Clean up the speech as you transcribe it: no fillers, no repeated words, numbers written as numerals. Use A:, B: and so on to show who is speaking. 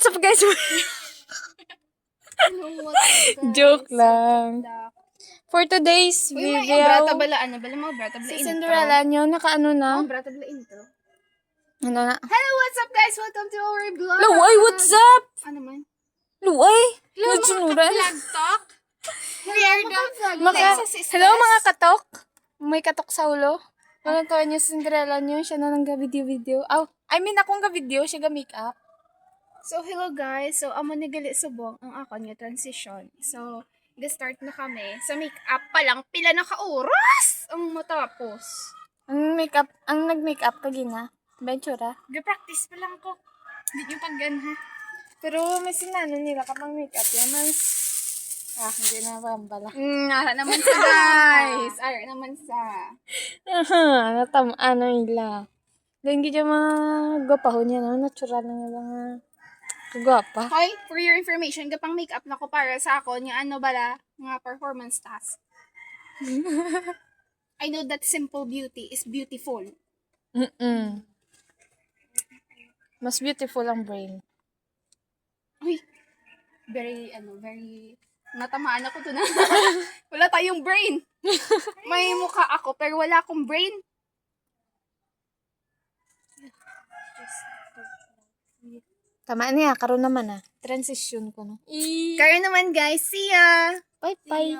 A: what's up guys? Joke lang. For today's
B: Uy, may
A: video,
B: brata bala, ano bala mo, brata bala
A: si
B: intro.
A: Cinderella nyo, nakaano na?
B: Oh, brata bala intro.
A: Ano na?
B: Hello, what's up guys? Welcome to our vlog.
A: Luay, what's up?
B: Ano man?
A: Luay?
B: Hello, mga
A: Nagsunuran?
B: ka-vlog talk. We are the
A: Hello mga katok. May katok sa ulo. Walang tawa niyo si Cinderella nyo, siya na nang video-video. I mean, akong ga-video, siya ga-makeup.
B: So, hello guys. So, amo ni gali subong ang ako niya transition. So, start na kami. Sa make-up pa lang, pila na ka-oras ang matapos.
A: Ang nag-makeup kagina. Ventura.
B: Ga-practice pa lang ko. Hindi nyo paggan ha.
A: Pero may sinano nila kapag makeup yan. Hindi na pambala.
B: Ara naman sa guys. Ara naman sa.
A: Ano nila. Then, hindi mga gwapahon niya, no? Natural na nila nga. Gwapa.
B: Hoy, for your information, gapang makeup na ko para sa ako, yung ano bala, mga performance task. I know that simple beauty is beautiful.
A: Mas beautiful ang brain.
B: Uy, very, natamaan ako to na. Wala tayong brain. May mukha ako, pero wala akong brain.
A: Tama niya, karon naman Transition ko, no?
B: Kaya naman guys, see ya!
A: Bye-bye.